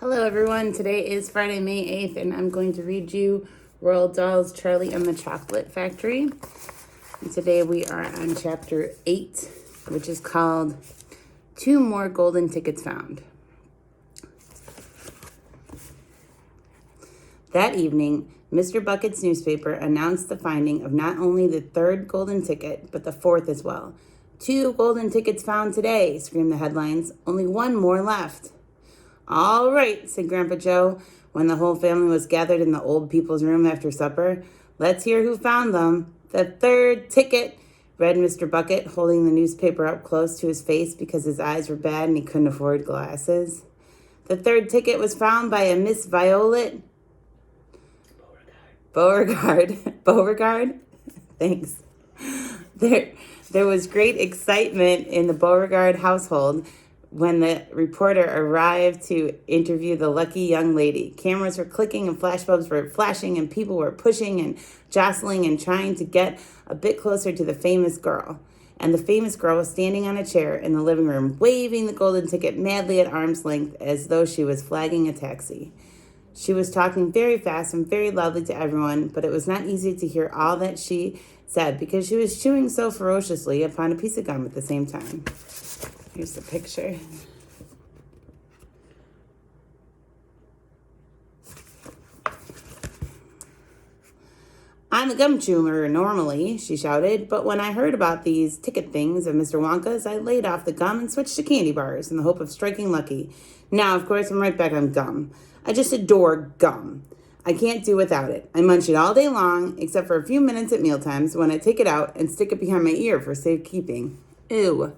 Hello everyone, today is Friday, May 8th, and I'm going to read you Roald Dahl's Charlie and the Chocolate Factory. And today we are on chapter 8, which is called 2 More Golden Tickets Found. That evening, Mr. Bucket's newspaper announced the finding of not only the 3rd golden ticket, but the 4th as well. 2 golden tickets found today, screamed the headlines. Only 1 more left. All right, said Grandpa Joe, when the whole family was gathered in the old people's room after supper. Let's hear who found them. The 3rd ticket, read Mr. Bucket, holding the newspaper up close to his face because his eyes were bad and he couldn't afford glasses. The 3rd ticket was found by a Miss Violet Beauregard. Thanks. There was great excitement in the Beauregard household when the reporter arrived to interview the lucky young lady. Cameras were clicking and flashbulbs were flashing and people were pushing and jostling and trying to get a bit closer to the famous girl. And the famous girl was standing on a chair in the living room, waving the golden ticket madly at arm's length as though she was flagging a taxi. She was talking very fast and very loudly to everyone, but it was not easy to hear all that she said because she was chewing so ferociously upon a piece of gum at the same time. Here's the picture. I'm a gum chewer normally, she shouted, but when I heard about these ticket things of Mr. Wonka's, I laid off the gum and switched to candy bars in the hope of striking lucky. Now, of course, I'm right back on gum. I just adore gum. I can't do without it. I munch it all day long, except for a few minutes at mealtimes when I take it out and stick it behind my ear for safekeeping. Ew.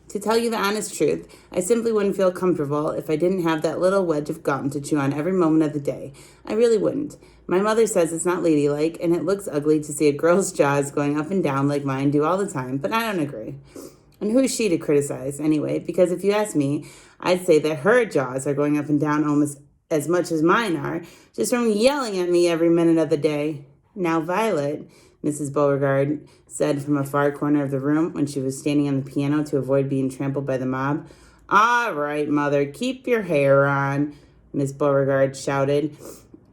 To tell you the honest truth, I simply wouldn't feel comfortable if I didn't have that little wedge of gum to chew on every moment of the day. I really wouldn't. My mother says it's not ladylike, and it looks ugly to see a girl's jaws going up and down like mine do all the time, but I don't agree. And who is she to criticize, anyway? Because if you ask me, I'd say that her jaws are going up and down almost as much as mine are, just from yelling at me every minute of the day. Now, Violet, Mrs. Beauregard said from a far corner of the room when she was standing on the piano to avoid being trampled by the mob. All right, Mother, keep your hair on, Miss Beauregard shouted.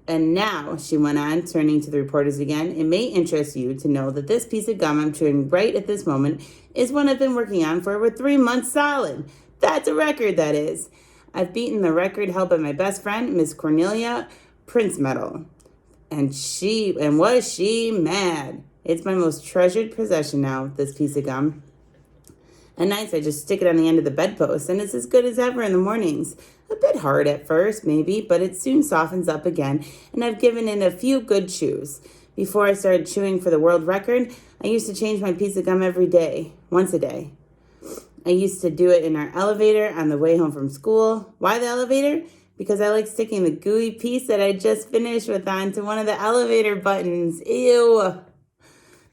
And now, she went on, turning to the reporters again, it may interest you to know that this piece of gum I'm chewing right at this moment is one I've been working on for over 3 months solid. That's a record, that is. I've beaten the record held by my best friend, Miss Cornelia Princemetal. And was she mad? It's my most treasured possession now, this piece of gum. At nights, I just stick it on the end of the bedpost, and it's as good as ever in the mornings. A bit hard at first, maybe, but it soon softens up again, and I've given it a few good chews. Before I started chewing for the world record, I used to change my piece of gum every day, once a day. I used to do it in our elevator on the way home from school. Why the elevator? Because I like sticking the gooey piece that I just finished with onto one of the elevator buttons. Ew.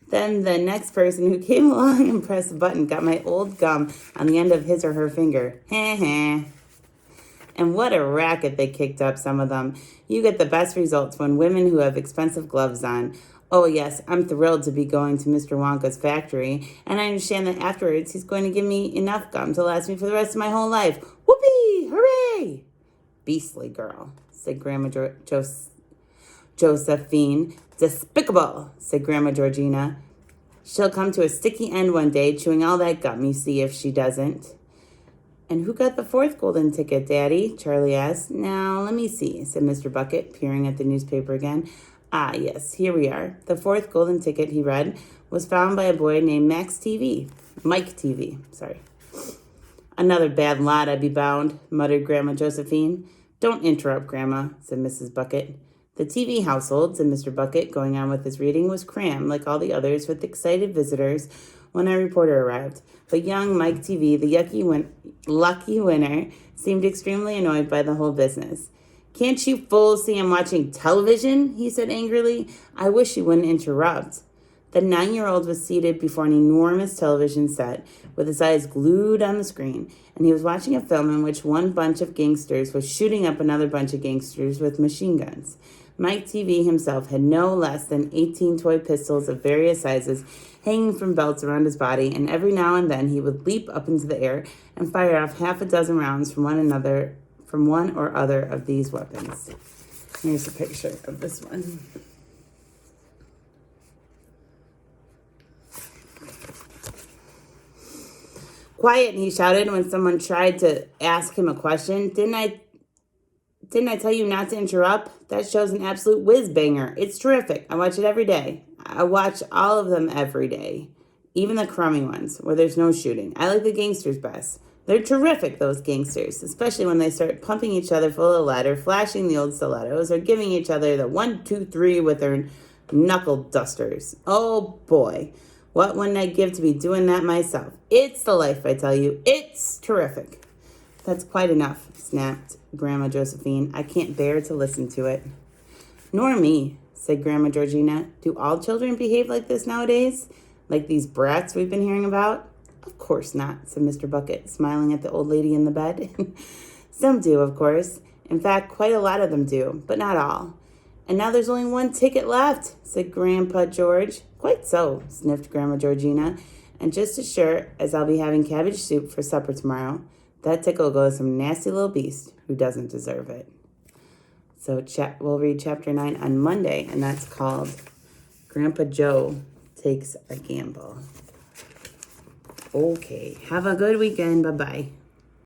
Then the next person who came along and pressed the button got my old gum on the end of his or her finger. Heh. And what a racket they kicked up, some of them. You get the best results when women who have expensive gloves on. Oh, yes, I'm thrilled to be going to Mr. Wonka's factory, and I understand that afterwards he's going to give me enough gum to last me for the rest of my whole life. Whoopee! Hooray! Beastly girl, said Grandma Josephine. Despicable, said Grandma Georgina. She'll come to a sticky end one day, chewing all that gum, you see, if she doesn't. And who got the 4th golden ticket, Daddy? Charlie asked. Now, let me see, said Mr. Bucket, peering at the newspaper again. Ah, yes, here we are. The 4th golden ticket, he read, was found by a boy named Mike TV. Another bad lot, I'd be bound, muttered Grandma Josephine. Don't interrupt, Grandma, said Mrs. Bucket. The TV household, said Mr. Bucket, going on with his reading, was crammed, like all the others, with excited visitors when our reporter arrived. But young Mike TV, the lucky winner, seemed extremely annoyed by the whole business. Can't you fools see I'm watching television? He said angrily. I wish you wouldn't interrupt. The 9-year-old was seated before an enormous television set with his eyes glued on the screen, and he was watching a film in which one bunch of gangsters was shooting up another bunch of gangsters with machine guns. Mike TV himself had no less than 18 toy pistols of various sizes hanging from belts around his body, and every now and then he would leap up into the air and fire off half a dozen rounds from from one or other of these weapons. Here's a picture of this one. Quiet, he shouted when someone tried to ask him a question. Didn't I tell you not to interrupt? That show's an absolute whiz-banger. It's terrific. I watch it every day. I watch all of them every day. Even the crummy ones, where there's no shooting. I like the gangsters best. They're terrific, those gangsters, especially when they start pumping each other full of lead or flashing the old stilettos or giving each other the 1, 2, 3 with their knuckle dusters. Oh boy, what wouldn't I give to be doing that myself? It's the life, I tell you. It's terrific. That's quite enough, snapped Grandma Josephine. I can't bear to listen to it. Nor me, said Grandma Georgina. Do all children behave like this nowadays? Like these brats we've been hearing about? Of course not, said Mr. Bucket, smiling at the old lady in the bed. Some do, of course. In fact, quite a lot of them do, but not all. And now there's only one ticket left, said Grandpa George. Quite so, sniffed Grandma Georgina. And just as sure as I'll be having cabbage soup for supper tomorrow, that ticket will go to some nasty little beast who doesn't deserve it. So we'll read chapter 9 on Monday, and that's called Grandpa Joe Takes a Gamble. Okay, have a good weekend. Bye-bye.